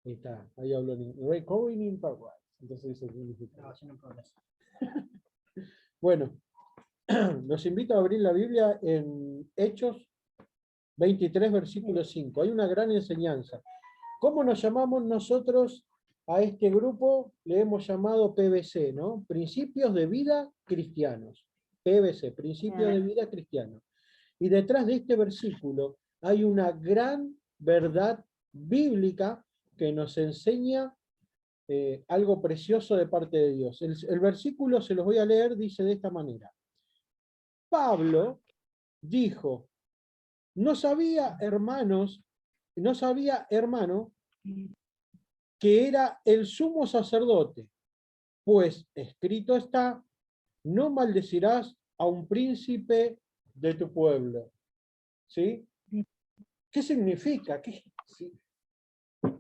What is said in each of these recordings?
Ahí está, ahí habló Recording in Progress. Entonces eso significa. Grabación en progreso. Bueno, los invito a abrir la Biblia en Hechos 23, versículo 5. Hay una gran enseñanza. ¿Cómo nos llamamos nosotros a este grupo? Le hemos llamado PBC, ¿no? Principios de vida cristianos. PBC, Principios de vida cristianos. Y detrás de este versículo hay una gran verdad bíblica que nos enseña algo precioso de parte de Dios. El versículo, se los voy a leer, dice de esta manera. Pablo dijo, no sabía, hermano, que era el sumo sacerdote, pues escrito está, no maldecirás a un príncipe de tu pueblo. ¿Sí? ¿Qué significa? ¿Sí?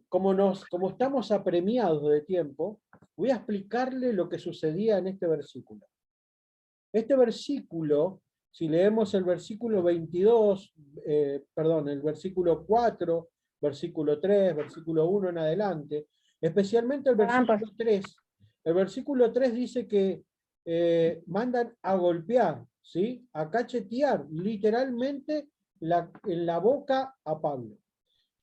Como estamos apremiados de tiempo, voy a explicarle lo que sucedía en este versículo. Este versículo, si leemos el versículo 22, el versículo 4, versículo 3, versículo 1 en adelante, especialmente el versículo 3. El versículo 3 dice que mandan a golpear, ¿sí? A cachetear literalmente en la boca a Pablo.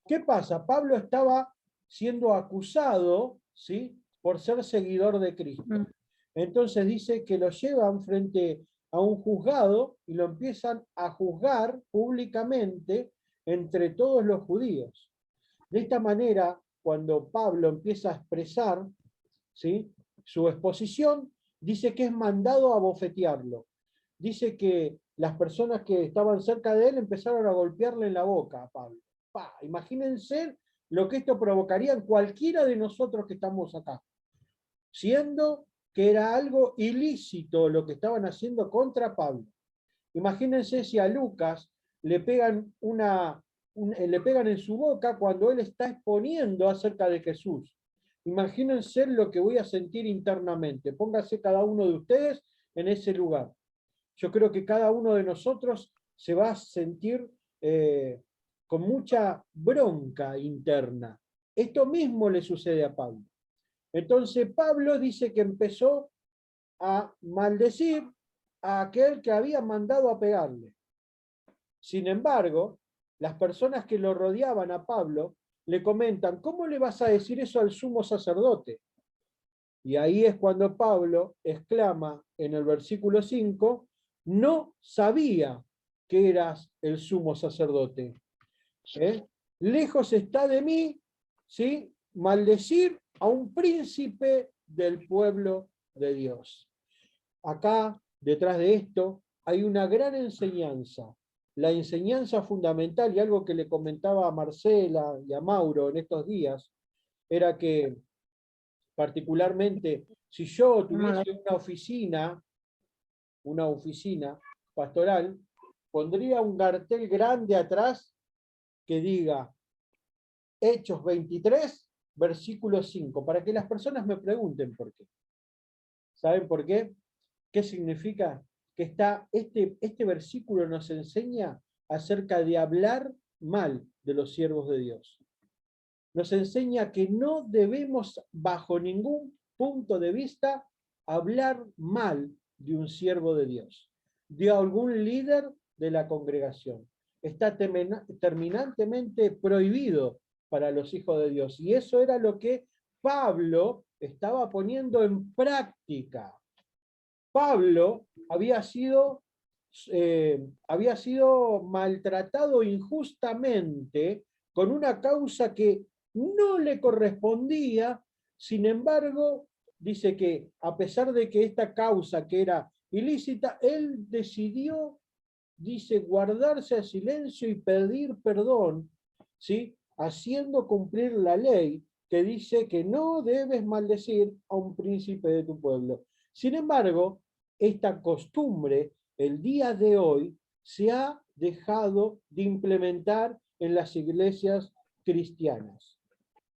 ¿Qué pasa? Pablo estaba siendo acusado, ¿sí? Por ser seguidor de Cristo. Entonces dice que lo llevan frente a un juzgado y lo empiezan a juzgar públicamente entre todos los judíos. De esta manera, cuando Pablo empieza a expresar, ¿sí?, su exposición, dice que es mandado a bofetearlo. Dice que las personas que estaban cerca de él empezaron a golpearle en la boca a Pablo. Imagínense lo que esto provocaría en cualquiera de nosotros que estamos acá, siendo que era algo ilícito lo que estaban haciendo contra Pablo. Imagínense si a Lucas le pegan le pegan en su boca cuando él está exponiendo acerca de Jesús. Imagínense lo que voy a sentir internamente. Póngase cada uno de ustedes en ese lugar. Yo creo que cada uno de nosotros se va a sentir con mucha bronca interna. Esto mismo le sucede a Pablo. Entonces Pablo dice que empezó a maldecir a aquel que había mandado a pegarle. Sin embargo, las personas que lo rodeaban a Pablo le comentan, ¿cómo le vas a decir eso al sumo sacerdote? Y ahí es cuando Pablo exclama en el versículo 5, no sabía que eras el sumo sacerdote. Lejos está de mí, ¿sí?, maldecir a un príncipe del pueblo de Dios. Acá, detrás de esto, hay una gran enseñanza. La enseñanza fundamental, y algo que le comentaba a Marcela y a Mauro en estos días, era que particularmente si yo tuviese una oficina pastoral, pondría un cartel grande atrás que diga Hechos 23, versículo 5, para que las personas me pregunten por qué. ¿Saben por qué? ¿Qué significa? Que este versículo nos enseña acerca de hablar mal de los siervos de Dios. Nos enseña que no debemos, bajo ningún punto de vista, hablar mal de un siervo de Dios, de algún líder de la congregación. Está terminantemente prohibido para los hijos de Dios. Y eso era lo que Pablo estaba poniendo en práctica. Pablo había sido maltratado injustamente con una causa que no le correspondía. Sin embargo, dice que a pesar de que esta causa que era ilícita, él decidió, dice, guardarse a silencio y pedir perdón, ¿sí?, haciendo cumplir la ley que dice que no debes maldecir a un príncipe de tu pueblo. Sin embargo, esta costumbre, el día de hoy, se ha dejado de implementar en las iglesias cristianas.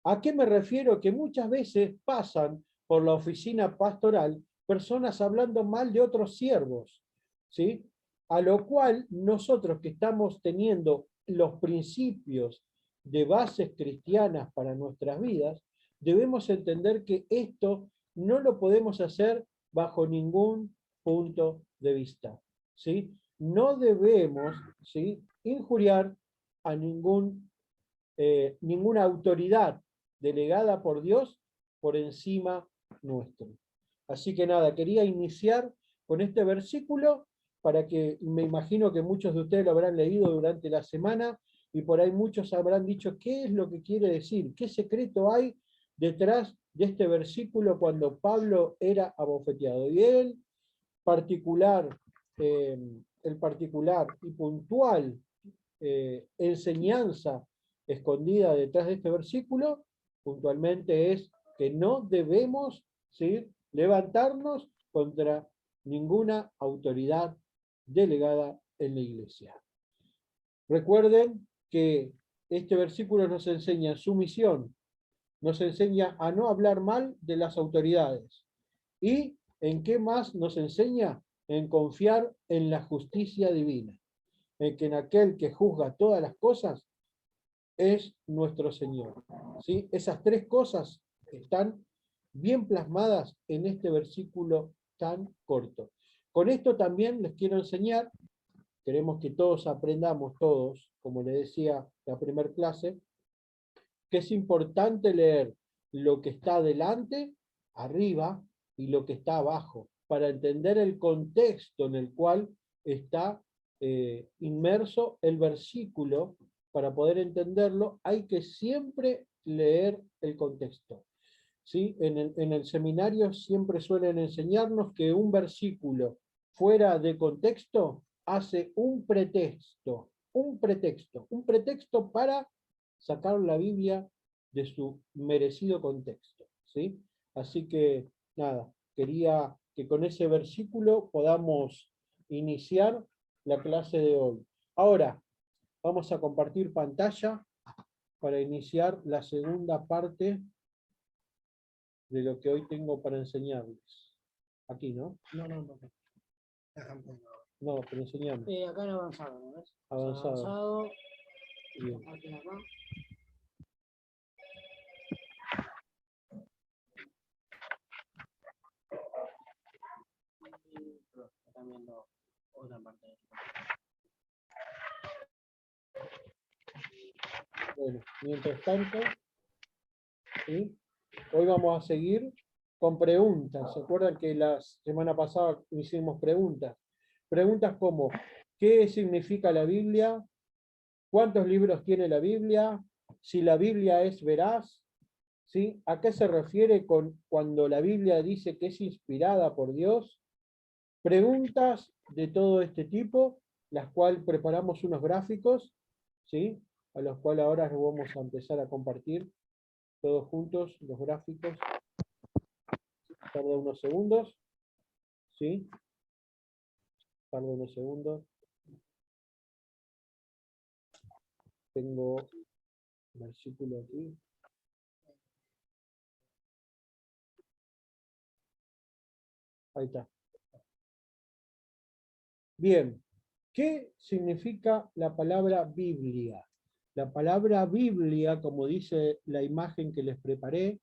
¿A qué me refiero? Que muchas veces pasan por la oficina pastoral personas hablando mal de otros siervos, ¿sí? A lo cual nosotros que estamos teniendo los principios de bases cristianas para nuestras vidas, debemos entender que esto no lo podemos hacer bajo ningún punto de vista, ¿sí? No debemos, ¿sí?, injuriar a ninguna autoridad delegada por Dios por encima nuestro. Así que nada, quería iniciar con este versículo para que, me imagino que muchos de ustedes lo habrán leído durante la semana y por ahí muchos habrán dicho qué es lo que quiere decir, qué secreto hay detrás de este versículo cuando Pablo era abofeteado. Y el particular y puntual enseñanza escondida detrás de este versículo, puntualmente es que no debemos, ¿sí?, levantarnos contra ninguna autoridad delegada en la iglesia. Recuerden que este versículo nos enseña sumisión, nos enseña a no hablar mal de las autoridades. ¿Y en qué más nos enseña? En confiar en la justicia divina, en que en aquel que juzga todas las cosas es nuestro Señor. ¿Sí? Esas tres cosas están bien plasmadas en este versículo tan corto. Con esto también les quiero enseñar, queremos que todos aprendamos, todos, como les decía la primera clase, que es importante leer lo que está adelante, arriba, y lo que está abajo, para entender el contexto en el cual está inmerso el versículo. Para poder entenderlo, hay que siempre leer el contexto. ¿Sí? En el seminario siempre suelen enseñarnos que un versículo fuera de contexto hace un pretexto para sacar la Biblia de su merecido contexto, ¿sí? Así que, nada, quería que con ese versículo podamos iniciar la clase de hoy. Ahora, vamos a compartir pantalla para iniciar la segunda parte de lo que hoy tengo para enseñarles. Aquí, ¿no? No. No, pero enseñame. Acá en avanzado, ¿no ves? Avanzado. Bien. Aquí, acá. Están viendo otra parte de Bueno, mientras tanto, ¿sí?, hoy vamos a seguir con preguntas. ¿Se acuerdan que la semana pasada hicimos preguntas? Preguntas como, ¿qué significa la Biblia? ¿Cuántos libros tiene la Biblia? Si la Biblia es veraz, ¿sí? ¿A qué se refiere cuando la Biblia dice que es inspirada por Dios? Preguntas de todo este tipo, las cuales preparamos unos gráficos, ¿sí?, a los cuales ahora nos vamos a empezar a compartir todos juntos los gráficos. Tarda unos segundos, ¿sí? Tarda unos segundos. Tengo versículo aquí. Ahí está. Bien, ¿qué significa la palabra Biblia? La palabra Biblia, como dice la imagen que les preparé,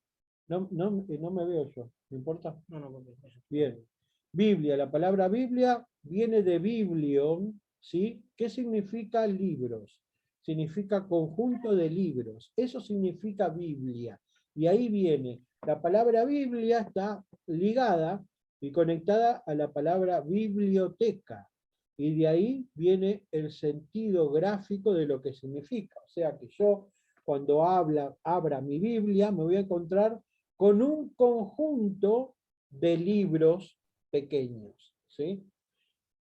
no me veo yo, ¿me importa? No. Bien. Biblia, la palabra Biblia viene de biblion, ¿sí? ¿Qué significa libros? Significa conjunto de libros. Eso significa Biblia. Y ahí viene. La palabra Biblia está ligada y conectada a la palabra biblioteca. Y de ahí viene el sentido gráfico de lo que significa. O sea que yo, cuando abra mi Biblia, me voy a encontrar con un conjunto de libros pequeños, ¿sí?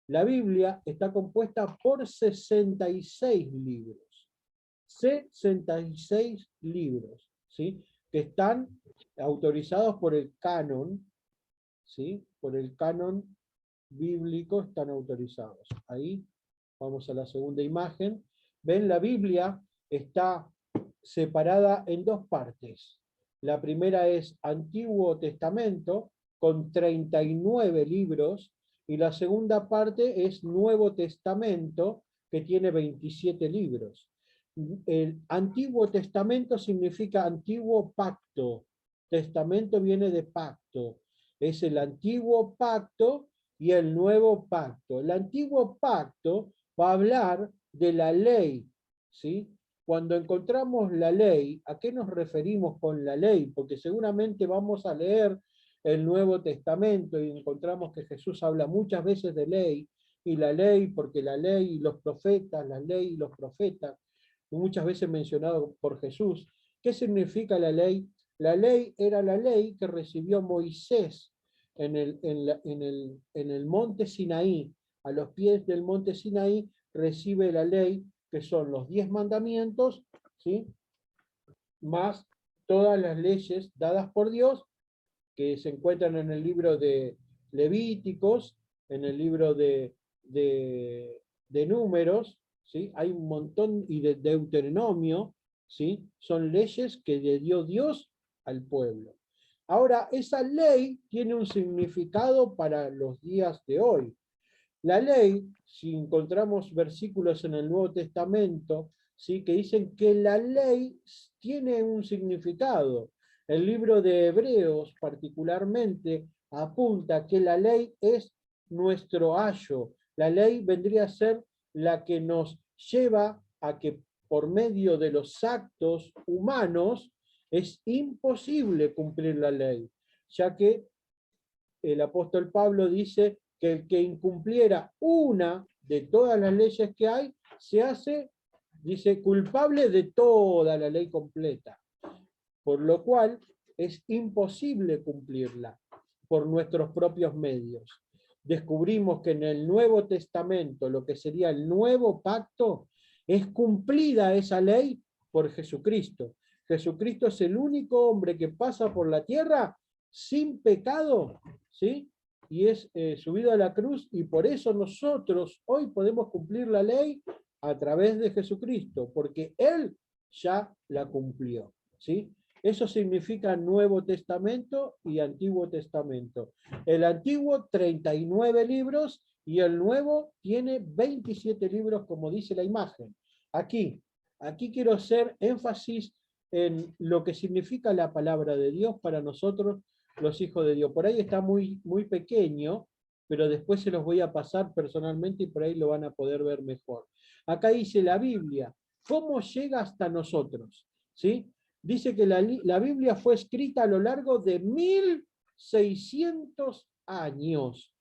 La Biblia está compuesta por 66 libros. 66 libros, ¿sí?, que están autorizados por el canon, ¿sí? Por el canon bíblico están autorizados. Ahí vamos a la segunda imagen. Ven, la Biblia está separada en dos partes. La primera es Antiguo Testamento, con 39 libros, y la segunda parte es Nuevo Testamento, que tiene 27 libros. El Antiguo Testamento significa antiguo pacto. Testamento viene de pacto. Es el antiguo pacto y el nuevo pacto. El antiguo pacto va a hablar de la ley, ¿sí? Cuando encontramos la ley, ¿a qué nos referimos con la ley? Porque seguramente vamos a leer el Nuevo Testamento y encontramos que Jesús habla muchas veces de ley, y la ley, porque la ley y los profetas, la ley y los profetas, muchas veces mencionado por Jesús. ¿Qué significa la ley? La ley era la ley que recibió Moisés en el monte Sinaí. A los pies del monte Sinaí recibe la ley, que son los 10 mandamientos, ¿sí? Más todas las leyes dadas por Dios, que se encuentran en el libro de Levíticos, en el libro de Números, ¿sí? Hay un montón, y de Deuteronomio, ¿sí? Son leyes que le dio Dios al pueblo. Ahora, esa ley tiene un significado para los días de hoy. La ley, si encontramos versículos en el Nuevo Testamento, ¿sí? Que dicen que la ley tiene un significado. El libro de Hebreos particularmente apunta que la ley es nuestro ayo. La ley vendría a ser la que nos lleva a que por medio de los actos humanos es imposible cumplir la ley, ya que el apóstol Pablo dice que el que incumpliera una de todas las leyes que hay, se hace, dice, culpable de toda la ley completa, por lo cual es imposible cumplirla por nuestros propios medios. Descubrimos que en el Nuevo Testamento, lo que sería el nuevo pacto, es cumplida esa ley por Jesucristo. Jesucristo es el único hombre que pasa por la tierra sin pecado, ¿sí? Y es subido a la cruz, y por eso nosotros hoy podemos cumplir la ley a través de Jesucristo, porque Él ya la cumplió, ¿sí? Eso significa Nuevo Testamento y Antiguo Testamento. El Antiguo, 39 libros, y el Nuevo tiene 27 libros, como dice la imagen. Aquí quiero hacer énfasis en lo que significa la palabra de Dios para nosotros, los hijos de Dios. Por ahí está muy, muy pequeño, pero después se los voy a pasar personalmente y por ahí lo van a poder ver mejor. Acá dice la Biblia, ¿cómo llega hasta nosotros? ¿Sí? Dice que la Biblia fue escrita a lo largo de 1600 años.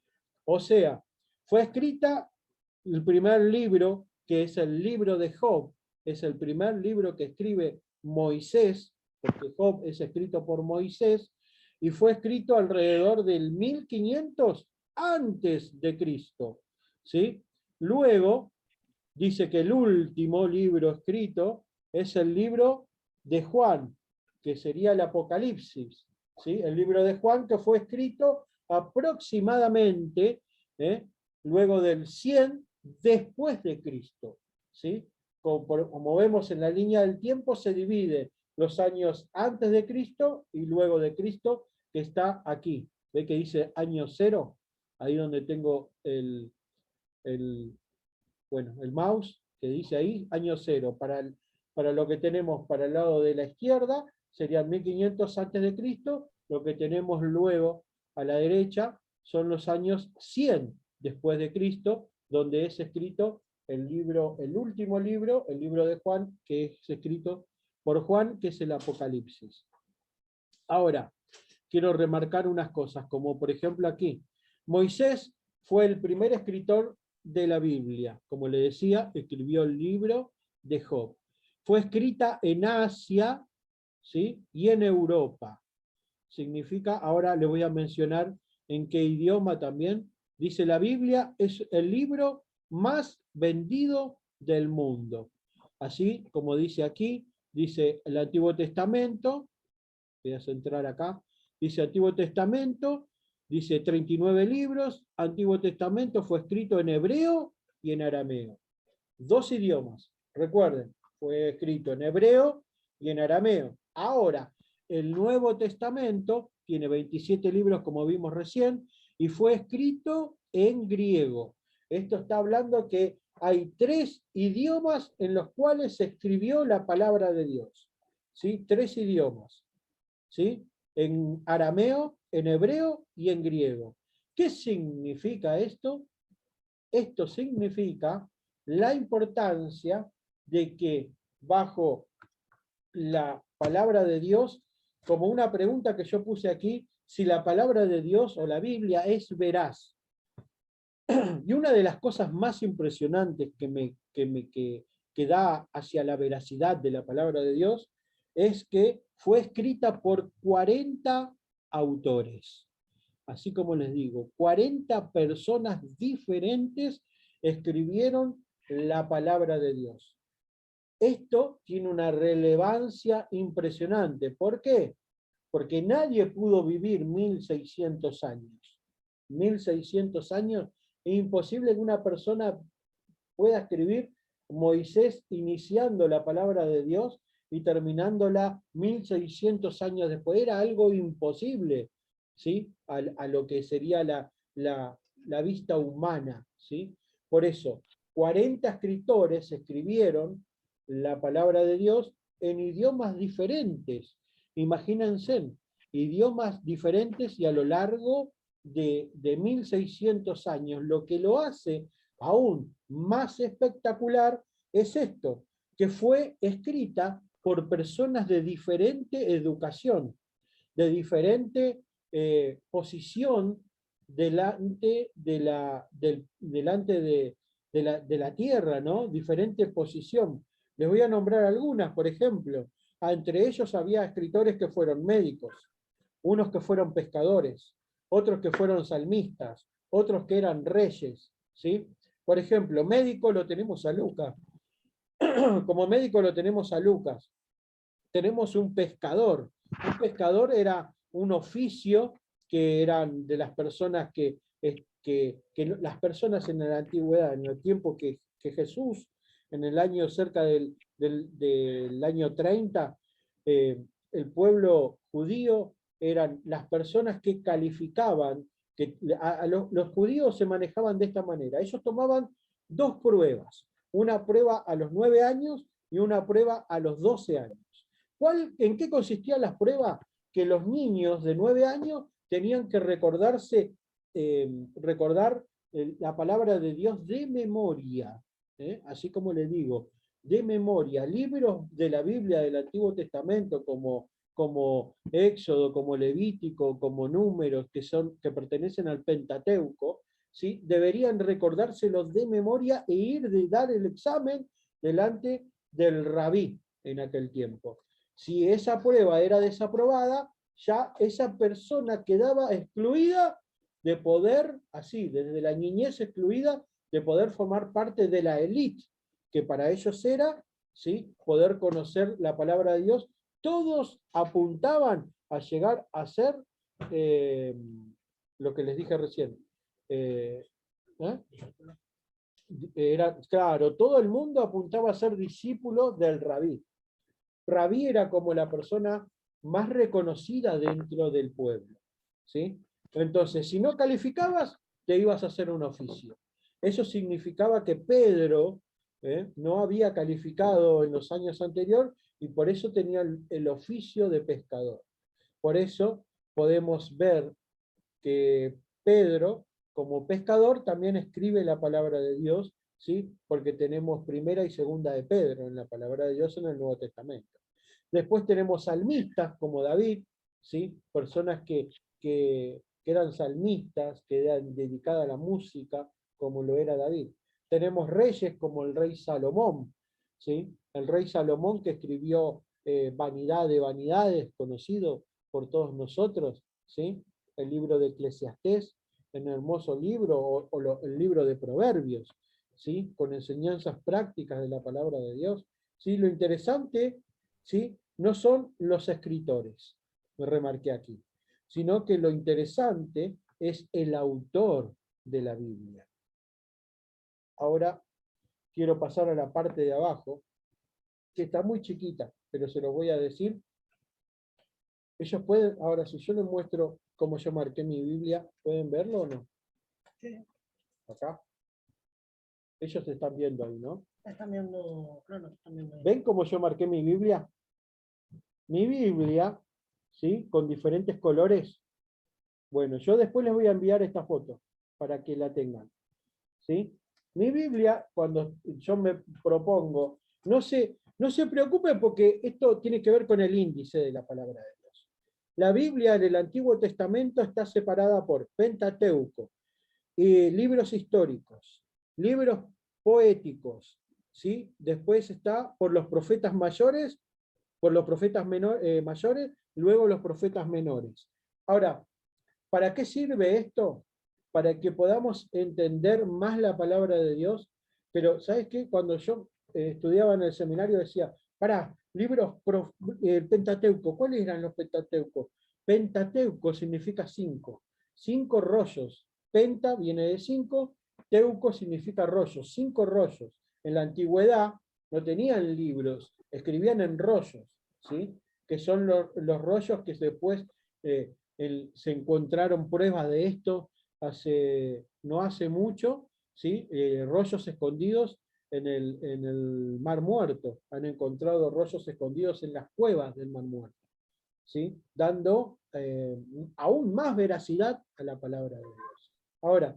O sea, fue escrita el primer libro, que es el libro de Job, es el primer libro que escribe Moisés, porque Job es escrito por Moisés, y fue escrito alrededor del 1500 antes de Cristo, ¿sí? Luego, dice que el último libro escrito es el libro de Juan, que sería el Apocalipsis, ¿sí? El libro de Juan, que fue escrito aproximadamente luego del 100 después de Cristo, ¿sí? Como vemos en la línea del tiempo, se divide los años antes de Cristo y luego de Cristo, que está aquí. ¿Ve que dice año 0? Ahí donde tengo el mouse, que dice ahí año 0. Para lo que tenemos para el lado de la izquierda, serían 1500 antes de Cristo. Lo que tenemos luego a la derecha son los años 100 después de Cristo, donde es escrito el último libro, el libro de Juan, que es escrito por Juan, que es el Apocalipsis. Ahora, quiero remarcar unas cosas, como por ejemplo aquí, Moisés fue el primer escritor de la Biblia. Como le decía, escribió el libro de Job. Fue escrita en Asia, ¿sí? Y en Europa. Significa, ahora le voy a mencionar en qué idioma también. Dice, la Biblia es el libro más vendido del mundo. Así como dice aquí, dice el Antiguo Testamento, voy a centrar acá, dice Antiguo Testamento, dice 39 libros, Antiguo Testamento fue escrito en hebreo y en arameo. 2 idiomas, recuerden, fue escrito en hebreo y en arameo. Ahora, el Nuevo Testamento tiene 27 libros, como vimos recién, y fue escrito en griego. Esto está hablando que hay 3 idiomas en los cuales se escribió la palabra de Dios. ¿Sí? 3 idiomas. ¿Sí? En arameo, en hebreo y en griego. ¿Qué significa esto? Esto significa la importancia de que bajo la palabra de Dios, como una pregunta que yo puse aquí, si la palabra de Dios o la Biblia es veraz. Y una de las cosas más impresionantes que da hacia la veracidad de la palabra de Dios es que fue escrita por 40 autores. Así como les digo, 40 personas diferentes escribieron la palabra de Dios. Esto tiene una relevancia impresionante. ¿Por qué? Porque nadie pudo vivir 1600 años. 1600 años, es imposible que una persona pueda escribir Moisés iniciando la palabra de Dios y terminándola 1600 años después. Era algo imposible, ¿sí? A lo que sería la vista humana, ¿sí? Por eso, 40 escritores escribieron la palabra de Dios en idiomas diferentes. Imagínense, idiomas diferentes y a lo largo de 1600 años. Lo que lo hace aún más espectacular es esto, que fue escrita por personas de diferente educación, de diferente posición delante de la tierra, ¿no? Diferente posición. Les voy a nombrar algunas, por ejemplo. Entre ellos había escritores que fueron médicos, unos que fueron pescadores, otros que fueron salmistas, otros que eran reyes, ¿sí? Por ejemplo, médico lo tenemos a Lucas. Como médico lo tenemos a Lucas. Tenemos un pescador. Un pescador era un oficio que eran de las personas que las personas en la antigüedad, en el tiempo que Jesús, en el año cerca del año 30, el pueblo judío eran las personas que calificaban, que los judíos se manejaban de esta manera. Ellos tomaban 2 pruebas, una prueba a los 9 años y una prueba a los 12 años. ¿En qué consistían las pruebas? Que los niños de 9 años tenían que recordar la palabra de Dios de memoria, así como le digo, de memoria. Libros de la Biblia del Antiguo Testamento como Éxodo, como Levítico, como Números, que pertenecen al Pentateuco, ¿sí? Deberían recordárselos de memoria e ir de dar el examen delante del rabí en aquel tiempo. Si esa prueba era desaprobada, ya esa persona quedaba excluida de poder, así, desde la niñez excluida, de poder formar parte de la élite, que para ellos era, ¿sí?, poder conocer la palabra de Dios. Todos apuntaban a llegar a ser lo que les dije recién. Era, claro, todo el mundo apuntaba a ser discípulo del rabí. Rabí era como la persona más reconocida dentro del pueblo, ¿sí? Entonces, si no calificabas, te ibas a hacer un oficio. Eso significaba que Pedro no había calificado en los años anteriores y por eso tenía el oficio de pescador. Por eso podemos ver que Pedro, como pescador, también escribe la palabra de Dios, ¿sí? Porque tenemos primera y segunda de Pedro en la palabra de Dios en el Nuevo Testamento. Después tenemos salmistas como David, ¿sí? Personas que eran salmistas, que eran dedicadas a la música, como lo era David. Tenemos reyes como el rey Salomón, ¿sí? El rey Salomón que escribió Vanidad de Vanidades, conocido por todos nosotros, ¿sí? El libro de Eclesiastés, un hermoso libro, el libro de Proverbios, ¿sí? Con enseñanzas prácticas de la palabra de Dios. ¿Sí? Lo interesante, ¿sí?, no son los escritores, me remarqué aquí, sino que lo interesante es el autor de la Biblia. Ahora quiero pasar a la parte de abajo, que está muy chiquita, pero se lo voy a decir. Ellos pueden, ahora si yo les muestro cómo yo marqué mi Biblia, ¿pueden verlo o no? Sí. Acá. Ellos están viendo ahí, ¿no? Están viendo, claro, están viendo ahí. ¿Ven cómo yo marqué mi Biblia? Mi Biblia, ¿sí? Con diferentes colores. Bueno, yo después les voy a enviar esta foto para que la tengan, ¿sí? Mi Biblia, cuando yo me propongo, no se preocupen porque esto tiene que ver con el índice de la palabra de Dios. La Biblia en el Antiguo Testamento está separada por Pentateuco, libros históricos, libros poéticos, ¿sí? Después está por los profetas mayores, por los profetas mayores, luego los profetas menores. Ahora, ¿para qué sirve esto? Para que podamos entender más la palabra de Dios. Pero, ¿sabes qué? Cuando yo estudiaba en el seminario decía, libros Pentateuco, ¿cuáles eran los Pentateucos? Pentateuco significa 5, 5 rollos. Penta viene de 5, teuco significa rollos, 5 rollos. En la antigüedad no tenían libros, escribían en rollos, ¿sí? Que son los rollos que después se encontraron pruebas de esto no hace mucho, ¿sí? Rollos escondidos en el Mar Muerto. Han encontrado rollos escondidos en las cuevas del Mar Muerto, ¿sí? Dando aún más veracidad a la palabra de Dios. Ahora,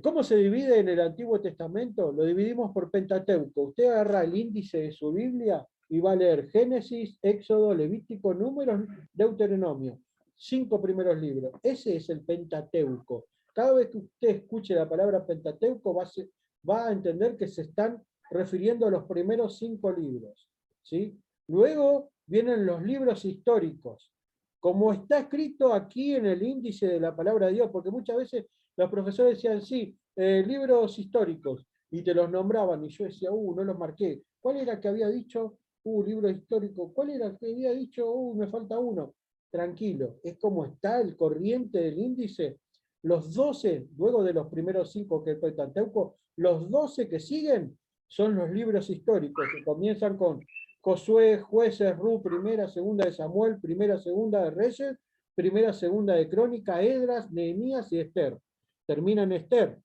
¿cómo se divide en el Antiguo Testamento? Lo dividimos por Pentateuco. Usted agarra el índice de su Biblia y va a leer Génesis, Éxodo, Levítico, Números, Deuteronomio. 5 primeros libros. Ese es el Pentateuco. Cada vez que usted escuche la palabra Pentateuco va a entender que se están refiriendo a los primeros 5 libros, ¿sí? Luego vienen los libros históricos, como está escrito aquí en el índice de la palabra de Dios, porque muchas veces los profesores decían, sí, libros históricos, y te los nombraban, y yo decía, no los marqué. ¿Cuál era que había dicho? Libro histórico. ¿Cuál era que había dicho? Me falta uno. Tranquilo, es como está el corriente del índice. Los 12, luego de los primeros 5 que es Pentateuco, los 12 que siguen son los libros históricos, que comienzan con Josué, Jueces, Ruth, Primera, Segunda de Samuel, Primera, Segunda de Reyes, Primera, Segunda de Crónica, Esdras, Nehemías y Esther. Termina en Esther.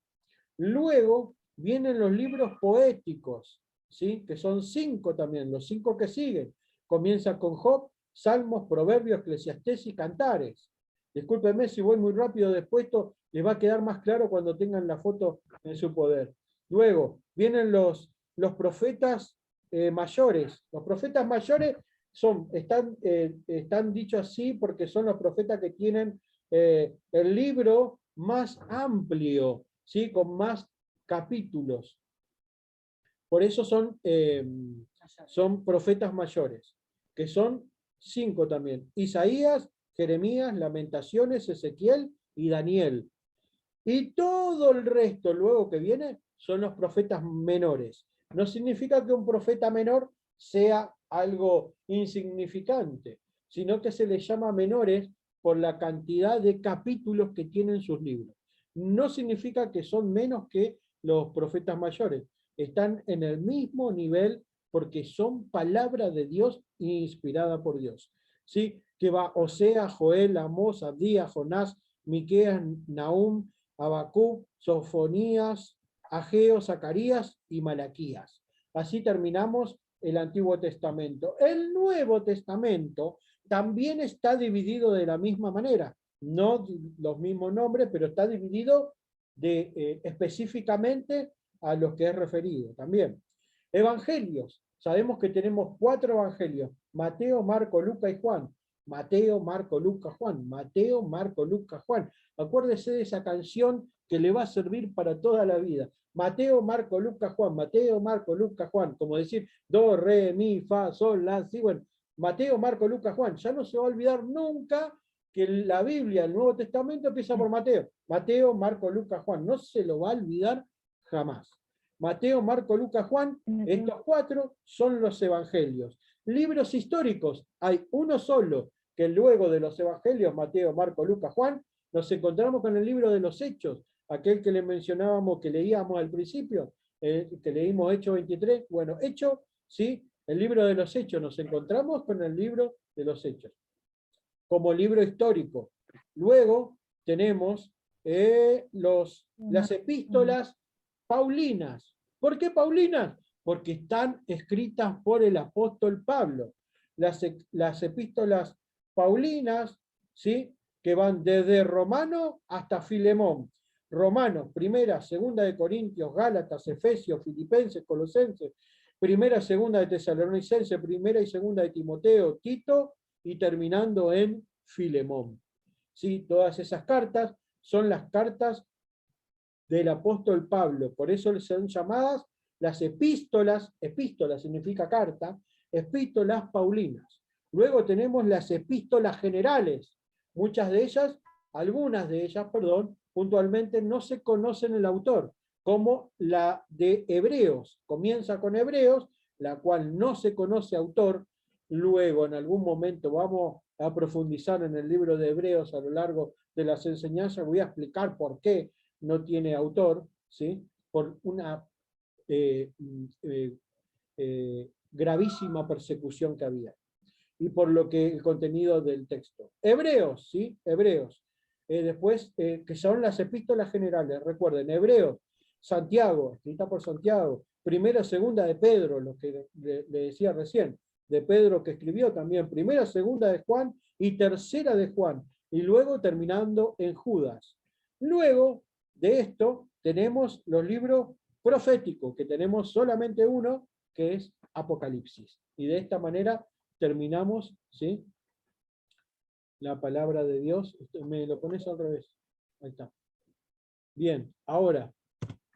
Luego vienen los libros poéticos, ¿sí? Que son 5 también, los 5 que siguen. Comienza con Job, Salmos, Proverbios, Eclesiastés y Cantares. Discúlpenme si voy muy rápido después, esto les va a quedar más claro cuando tengan la foto en su poder. Luego vienen los profetas mayores. Los profetas mayores están dichos así porque son los profetas que tienen el libro más amplio, ¿sí? Con más capítulos. Por eso son profetas mayores, que son 5 también. Isaías, Jeremías, Lamentaciones, Ezequiel y Daniel. Y todo el resto luego que viene son los profetas menores. No significa que un profeta menor sea algo insignificante, sino que se les llama menores por la cantidad de capítulos que tienen sus libros. No significa que son menos que los profetas mayores. Están en el mismo nivel porque son palabra de Dios inspirada por Dios. ¿Sí? Que va Osea, Joel, Amós, Abdías, Jonás, Miqueas, Nahum, Habacuc, Sofonías, Ageo, Zacarías y Malaquías. Así terminamos el Antiguo Testamento. El Nuevo Testamento también está dividido de la misma manera, no los mismos nombres, pero está dividido específicamente a los que es referido también. Evangelios. Sabemos que tenemos 4 evangelios: Mateo, Marco, Lucas y Juan. Mateo, Marco, Lucas, Juan. Mateo, Marco, Lucas, Juan. Acuérdese de esa canción que le va a servir para toda la vida. Mateo, Marco, Lucas, Juan. Mateo, Marco, Lucas, Juan. Como decir do, re, mi, fa, sol, la, si. Bueno, Mateo, Marco, Lucas, Juan. Ya no se va a olvidar nunca que la Biblia, el Nuevo Testamento, empieza por Mateo. Mateo, Marco, Lucas, Juan. No se lo va a olvidar jamás. Mateo, Marco, Lucas, Juan. Estos 4 son los evangelios. Libros históricos. Hay uno solo, que luego de los evangelios, Mateo, Marco, Lucas, Juan, nos encontramos con el libro de los Hechos, aquel que le mencionábamos, que leíamos al principio, que leímos Hechos 23. Bueno, Hechos, ¿sí? El libro de los Hechos, nos encontramos con el libro de los Hechos, como libro histórico. Luego tenemos las epístolas paulinas. ¿Por qué paulinas? Porque están escritas por el apóstol Pablo. Las epístolas paulinas, ¿sí?, que van desde Romano hasta Filemón. Romanos, primera, segunda de Corintios, Gálatas, Efesios, Filipenses, Colosenses, primera, segunda de Tesalonicenses, primera y segunda de Timoteo, Tito, y terminando en Filemón. ¿Sí? Todas esas cartas son las cartas del apóstol Pablo, por eso son llamadas las epístolas, epístola significa carta, epístolas paulinas. Luego tenemos las epístolas generales, muchas de ellas, algunas de ellas, perdón, puntualmente no se conocen el autor, como la de Hebreos, comienza con Hebreos, la cual no se conoce autor. Luego en algún momento vamos a profundizar en el libro de Hebreos a lo largo de las enseñanzas, voy a explicar por qué no tiene autor, ¿sí?, por una gravísima persecución que había, y por lo que el contenido del texto. Hebreos, ¿sí? Hebreos. Después, que son las epístolas generales, recuerden, Hebreos, Santiago, escrita por Santiago, primera, segunda de Pedro, lo que le decía recién, de Pedro que escribió también, primera, segunda de Juan y tercera de Juan, y luego terminando en Judas. Luego de esto tenemos los libros proféticos, que tenemos solamente uno, que es Apocalipsis. Y de esta manera terminamos, ¿sí?, la palabra de Dios. Me lo pones al revés. Ahí está. Bien, ahora,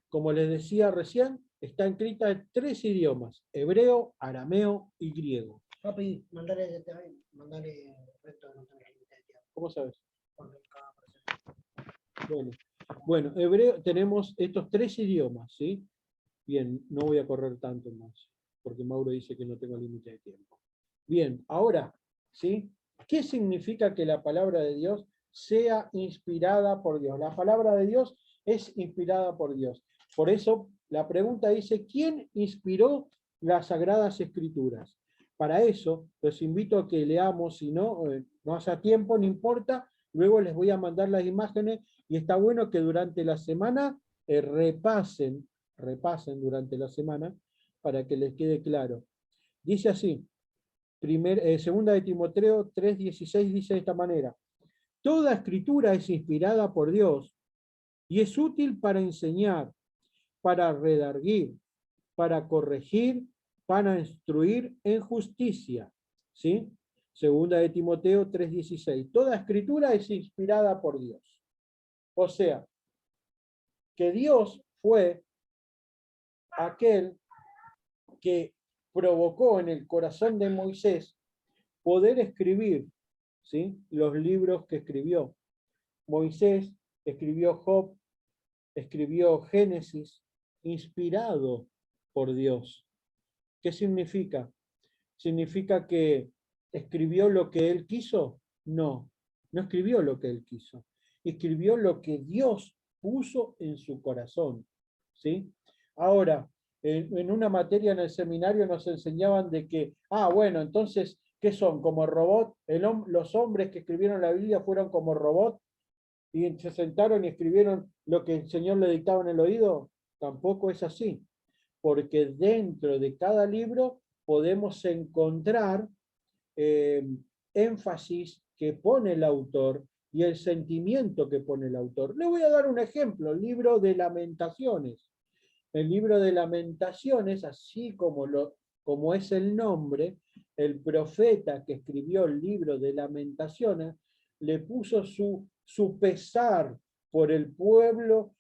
como les decía recién, está escrita en 3 idiomas: hebreo, arameo y griego. Papi, mandale recto, no tenés límite de tiempo. ¿Cómo sabes? Porque cada persona. Bueno, hebreo, tenemos estos 3 idiomas, ¿sí? Bien, no voy a correr tanto más, porque Mauro dice que no tengo límite de tiempo. Bien, ahora, ¿sí?, ¿qué significa que la palabra de Dios sea inspirada por Dios? La palabra de Dios es inspirada por Dios. Por eso la pregunta dice, ¿quién inspiró las Sagradas Escrituras? Para eso los invito a que leamos, si no, no haya tiempo, no importa, luego les voy a mandar las imágenes, y está bueno que durante la semana repasen durante la semana para que les quede claro. Dice así, segunda de Timoteo 3:16 dice de esta manera: toda escritura es inspirada por Dios y es útil para enseñar, para redarguir, para corregir, para instruir en justicia. ¿Sí? Segunda de Timoteo 3:16. Toda escritura es inspirada por Dios. O sea, que Dios fue aquel que provocó en el corazón de Moisés poder escribir, ¿sí?, los libros que escribió. Moisés escribió Job, escribió Génesis, inspirado por Dios. ¿Qué significa? ¿Significa que escribió lo que él quiso? No, no escribió lo que él quiso. Escribió lo que Dios puso en su corazón, ¿sí? Ahora, en una materia en el seminario nos enseñaban de que, bueno, entonces, ¿qué son? ¿Como robot? Los hombres que escribieron la Biblia fueron como robot y se sentaron y escribieron lo que el Señor le dictaba en el oído. Tampoco es así, porque dentro de cada libro podemos encontrar énfasis que pone el autor y el sentimiento que pone el autor. Le voy a dar un ejemplo, el libro de Lamentaciones. El libro de Lamentaciones, así como es el nombre, el profeta que escribió el libro de Lamentaciones le puso su pesar por el pueblo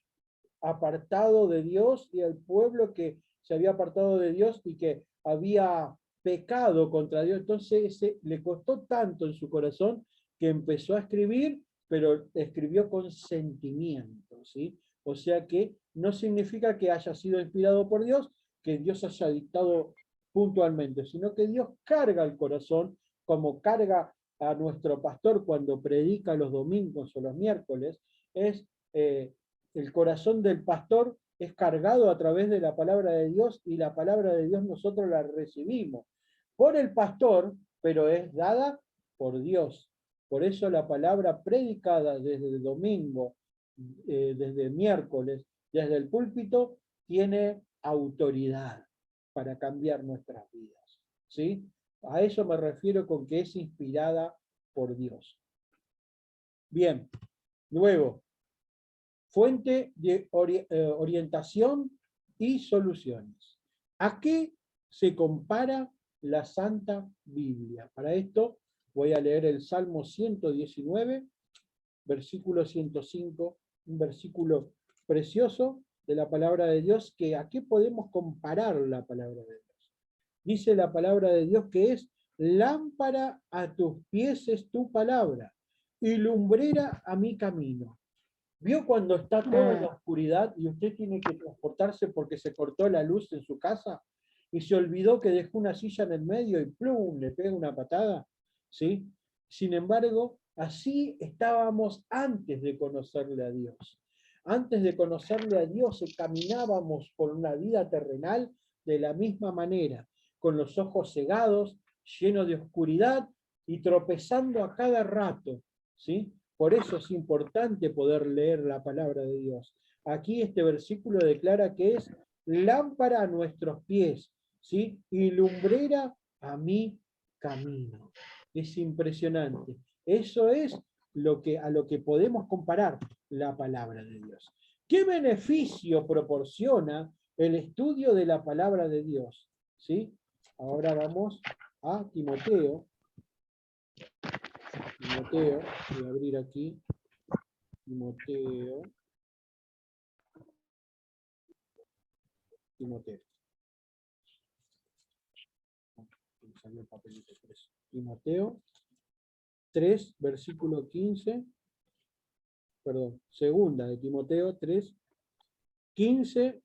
apartado de Dios y el pueblo que se había apartado de Dios y que había pecado contra Dios. Entonces le costó tanto en su corazón que empezó a escribir, pero escribió con sentimiento, ¿sí? O sea que no significa que haya sido inspirado por Dios, que Dios haya dictado puntualmente, sino que Dios carga el corazón, como carga a nuestro pastor cuando predica los domingos o los miércoles. El corazón del pastor es cargado a través de la palabra de Dios, y la palabra de Dios nosotros la recibimos por el pastor, pero es dada por Dios. Por eso la palabra predicada desde el domingo, desde el miércoles, desde el púlpito, tiene autoridad para cambiar nuestras vidas, ¿sí? A eso me refiero con que es inspirada por Dios. Bien, luego, fuente de orientación y soluciones. ¿A qué se compara la Santa Biblia? Para esto voy a leer el Salmo 119, versículo 105, un versículo precioso de la palabra de Dios, que ¿a qué podemos comparar la palabra de Dios? Dice la palabra de Dios que es lámpara a tus pies es tu palabra y lumbrera a mi camino. ¿Vio cuando está todo en la oscuridad y usted tiene que transportarse porque se cortó la luz en su casa y se olvidó que dejó una silla en el medio y ¡plum! Le pega una patada? ¿Sí? Sin embargo, así estábamos antes de conocerle a Dios. Antes de conocerle a Dios, caminábamos por una vida terrenal de la misma manera, con los ojos cegados, llenos de oscuridad y tropezando a cada rato, ¿sí? Por eso es importante poder leer la palabra de Dios. Aquí este versículo declara que es lámpara a nuestros pies, ¿sí? Y lumbrera a mi camino. Es impresionante. Eso es a lo que podemos comparar la palabra de Dios. ¿Qué beneficio proporciona el estudio de la palabra de Dios? ¿Sí? Ahora vamos a Timoteo. Timoteo, voy a abrir aquí. Timoteo. Salió el papelito 3. Timoteo 3, versículo 15. Perdón, segunda de Timoteo 3, 15,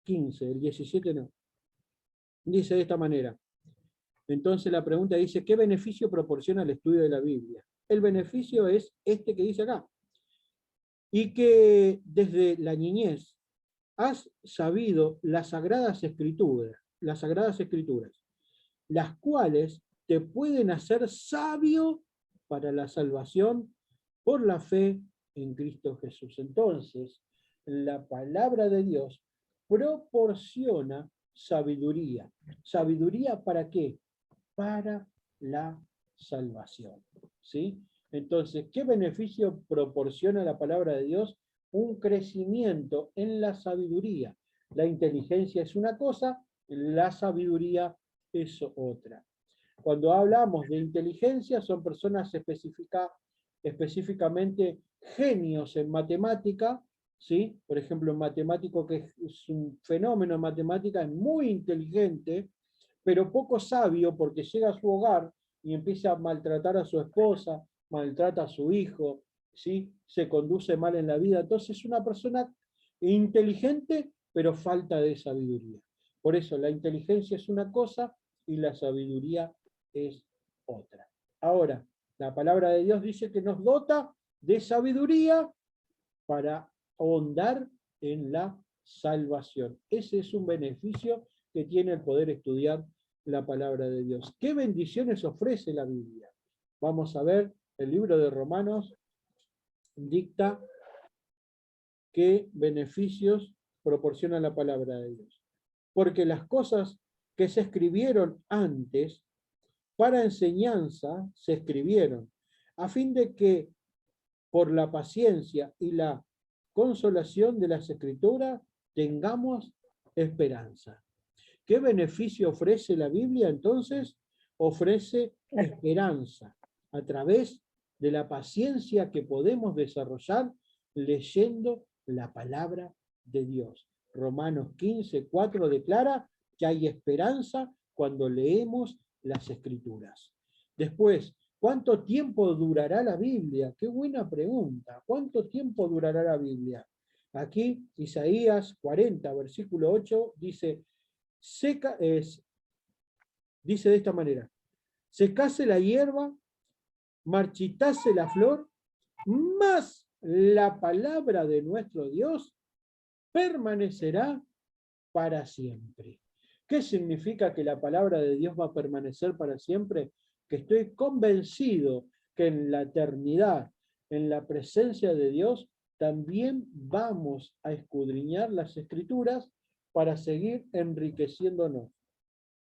15, el 17 no. Dice de esta manera. Entonces la pregunta dice, ¿qué beneficio proporciona el estudio de la Biblia? El beneficio es este que dice acá. Y que desde la niñez has sabido las sagradas escrituras, las cuales te pueden hacer sabio para la salvación por la fe en Cristo Jesús. Entonces, la palabra de Dios proporciona sabiduría. ¿Sabiduría para qué? Para la salvación, ¿sí? Entonces, ¿qué beneficio proporciona la palabra de Dios? Un crecimiento en la sabiduría. La inteligencia es una cosa, la sabiduría es otra. Cuando hablamos de inteligencia, son personas específicamente genios en matemática, ¿sí? Por ejemplo, un matemático que es un fenómeno en matemática, es muy inteligente, pero poco sabio porque llega a su hogar y empieza a maltratar a su esposa, maltrata a su hijo, ¿sí? Se conduce mal en la vida. Entonces es una persona inteligente, pero falta de sabiduría. Por eso la inteligencia es una cosa y la sabiduría es otra. Ahora, la palabra de Dios dice que nos dota de sabiduría para ahondar en la salvación. Ese es un beneficio que tiene el poder estudiar la palabra de Dios. ¿Qué bendiciones ofrece la Biblia? Vamos a ver, el libro de Romanos dicta qué beneficios proporciona la palabra de Dios. Porque las cosas que se escribieron antes para enseñanza se escribieron, a fin de que por la paciencia y la consolación de las Escrituras tengamos esperanza. ¿Qué beneficio ofrece la Biblia entonces? Ofrece esperanza a través de la paciencia que podemos desarrollar leyendo la palabra de Dios. Romanos 15, 4 declara que hay esperanza cuando leemos las Escrituras. Después, ¿cuánto tiempo durará la Biblia? Qué buena pregunta. ¿Cuánto tiempo durará la Biblia? Aquí, Isaías 40, versículo 8, dice de esta manera: secase la hierba, marchitase la flor, mas la palabra de nuestro Dios permanecerá para siempre. ¿Qué significa que la palabra de Dios va a permanecer para siempre? Que estoy convencido que en la eternidad, en la presencia de Dios, también vamos a escudriñar las Escrituras para seguir enriqueciéndonos.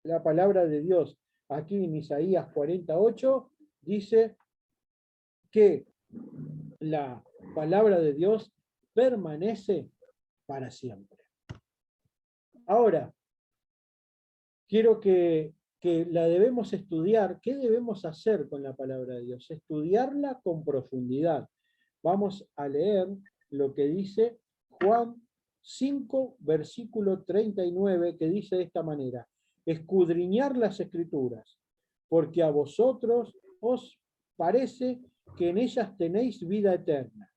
La palabra de Dios aquí en Isaías 48 dice que la palabra de Dios permanece para siempre. Ahora, quiero que la debemos estudiar. ¿Qué debemos hacer con la palabra de Dios? Estudiarla con profundidad. Vamos a leer lo que dice Juan 5, versículo 39, que dice de esta manera: escudriñar las Escrituras, porque a vosotros os parece que en ellas tenéis vida eterna.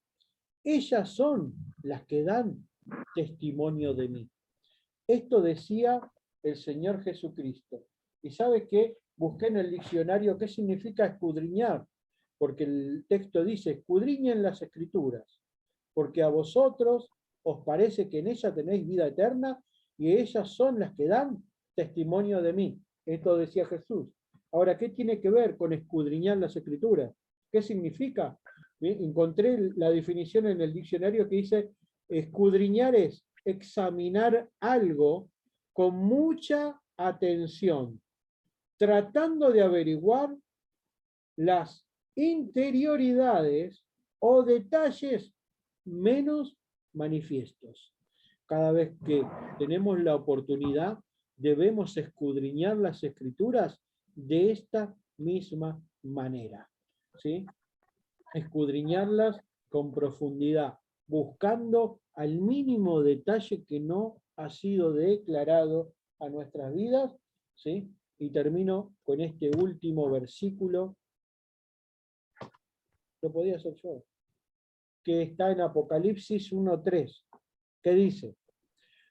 Ellas son las que dan testimonio de mí. Esto decía el Señor Jesucristo. ¿Y sabe qué? Busqué en el diccionario qué significa escudriñar, porque el texto dice: escudriñen las Escrituras, porque a vosotros os parece que en ellas tenéis vida eterna y ellas son las que dan testimonio de mí. Esto decía Jesús. Ahora, ¿qué tiene que ver con escudriñar las Escrituras? ¿Qué significa? Encontré la definición en el diccionario que dice: escudriñar es examinar algo con mucha atención, tratando de averiguar las interioridades o detalles menos manifiestos. Cada vez que tenemos la oportunidad, debemos escudriñar las Escrituras de esta misma manera, ¿sí? Escudriñarlas con profundidad, buscando al mínimo detalle que no ha sido declarado a nuestras vidas, ¿sí? Y termino con este último versículo, lo podía hacer yo, que está en Apocalipsis 1:3, que dice: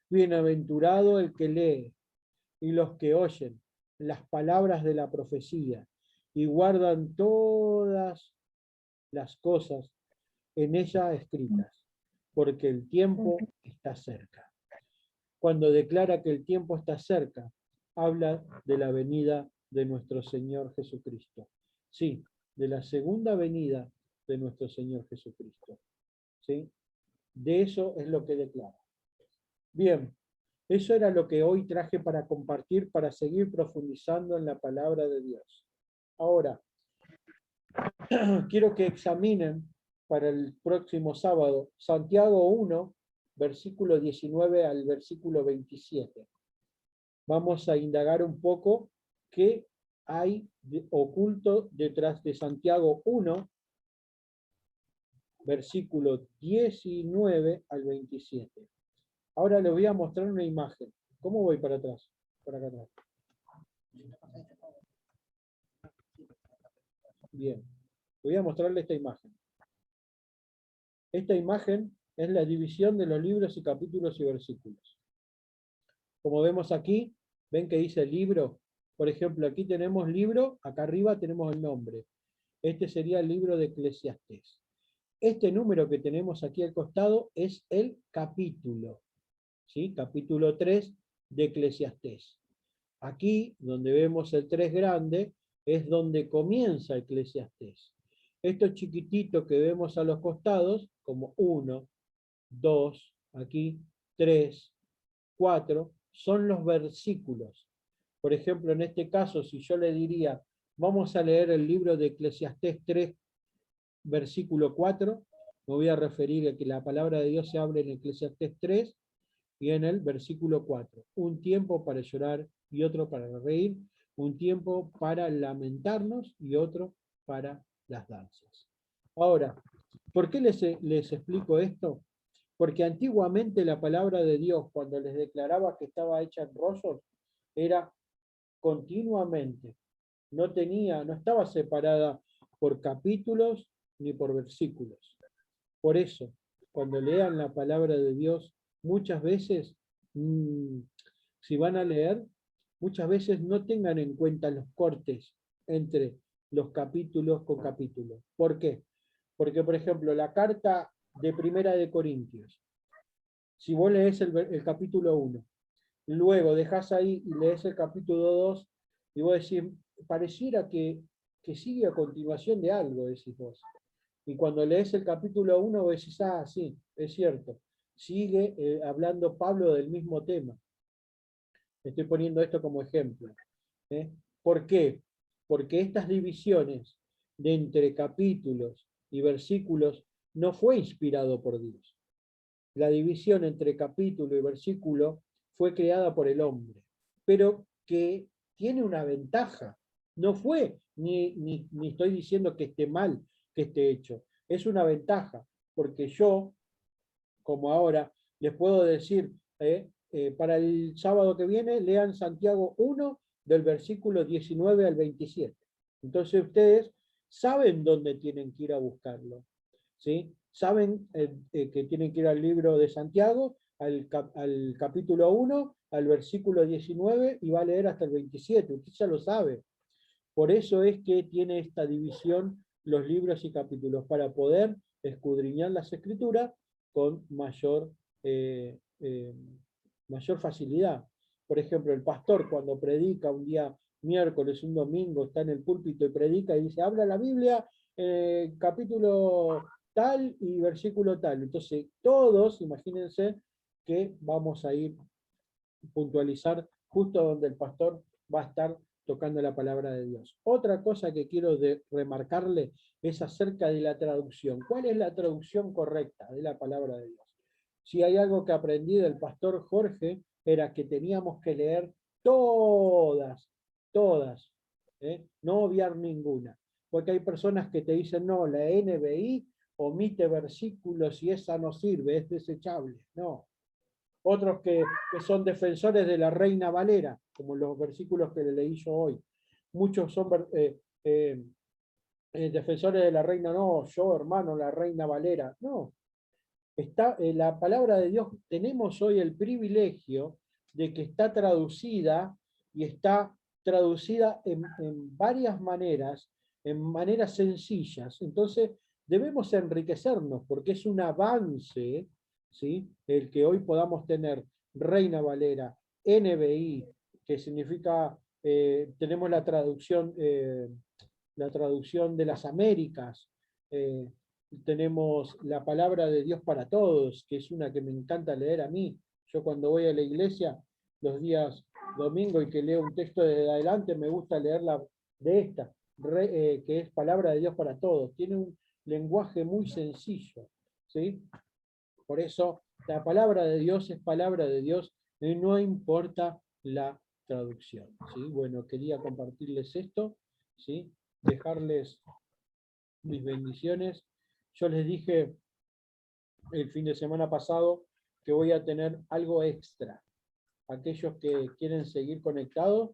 bienaventurado el que lee y los que oyen las palabras de la profecía y guardan todas las cosas en ella escritas, porque el tiempo está cerca. Cuando declara que el tiempo está cerca, habla de la venida de nuestro Señor Jesucristo. Sí, de la segunda venida de nuestro Señor Jesucristo. ¿Sí? De eso es lo que declara. Bien, eso era lo que hoy traje para compartir, para seguir profundizando en la palabra de Dios. Ahora, quiero que examinen para el próximo sábado Santiago 1, versículo 19 al versículo 27. Vamos a indagar un poco qué hay oculto detrás de Santiago 1, versículo 19 al 27. Ahora les voy a mostrar una imagen. ¿Cómo voy para atrás? Para acá atrás. Bien. Voy a mostrarle esta imagen. Esta imagen es la división de los libros y capítulos y versículos. Como vemos aquí, ven que dice libro. Por ejemplo, aquí tenemos libro, acá arriba tenemos el nombre. Este sería el libro de Eclesiastés. Este número que tenemos aquí al costado es el capítulo. ¿Sí? Capítulo 3 de Eclesiastés. Aquí, donde vemos el 3 grande, es donde comienza Eclesiastés. Estos chiquititos que vemos a los costados, como 1, 2, aquí, 3, 4, son los versículos. Por ejemplo, en este caso, si yo le diría, vamos a leer el libro de Eclesiastés 3, versículo 4, me voy a referir a que la palabra de Dios se habla en Eclesiastés 3 y en el versículo 4. Un tiempo para llorar y otro para reír, un tiempo para lamentarnos y otro para las danzas. Ahora, ¿por qué les explico esto? Porque antiguamente la palabra de Dios, cuando les declaraba que estaba hecha en rollos, era continuamente. No estaba separada por capítulos ni por versículos. Por eso, cuando lean la palabra de Dios, muchas veces, si van a leer, muchas veces no tengan en cuenta los cortes entre los capítulos con capítulos. ¿Por qué? Porque, por ejemplo, la carta de Primera de Corintios, si vos lees el capítulo 1, luego dejás ahí y lees el capítulo 2, y vos decís, pareciera que sigue a continuación de algo, decís vos. Y cuando lees el capítulo 1, vos decís, ah, sí, es cierto. Sigue hablando Pablo del mismo tema. Estoy poniendo esto como ejemplo. ¿Eh? ¿Por qué? Porque estas divisiones de entre capítulos y versículos no fue inspirado por Dios. La división entre capítulo y versículo fue creada por el hombre, pero que tiene una ventaja. No fue, ni estoy diciendo que esté mal que esté hecho. Es una ventaja, porque yo, como ahora, les puedo decir, para el sábado que viene, lean Santiago 1, del versículo 19 al 27. Entonces ustedes saben dónde tienen que ir a buscarlo. ¿Sí? Saben que tienen que ir al libro de Santiago, al capítulo 1, al versículo 19, y va a leer hasta el 27. Usted ya lo sabe. Por eso es que tiene esta división los libros y capítulos, para poder escudriñar las escrituras con eh, eh, mayor facilidad. Por ejemplo, el pastor cuando predica un día miércoles, un domingo, está en el púlpito y predica y dice, habla la Biblia, capítulo tal y versículo tal. Entonces, todos, imagínense que vamos a ir puntualizar justo donde el pastor va a estar tocando la palabra de Dios. Otra cosa que quiero remarcarle es acerca de la traducción. ¿Cuál es la traducción correcta de la palabra de Dios? Si hay algo que aprendí del pastor Jorge, era que teníamos que leer todas, no obviar ninguna. Porque hay personas que te dicen, no, la NBI omite versículos y esa no sirve, es desechable. No, otros que son defensores de la Reina Valera, como los versículos que le leí yo hoy. Muchos son defensores de la Reina, no, yo hermano, la Reina Valera. No, está la palabra de Dios, tenemos hoy el privilegio de que está traducida y está traducida en varias maneras, en maneras sencillas. Entonces, debemos enriquecernos porque es un avance, ¿sí? El que hoy podamos tener Reina Valera, NBI, que significa, tenemos la traducción de las Américas, tenemos la palabra de Dios para todos, que es una que me encanta leer a mí. Yo cuando voy a la iglesia, los días domingo y que leo un texto de adelante, me gusta leerla de esta, que es palabra de Dios para todos. Tiene un lenguaje muy sencillo, ¿sí? Por eso la palabra de Dios es palabra de Dios y no importa la traducción, ¿sí? Bueno, quería compartirles esto, ¿sí? Dejarles mis bendiciones. Yo les dije el fin de semana pasado que voy a tener algo extra. Aquellos que quieren seguir conectados,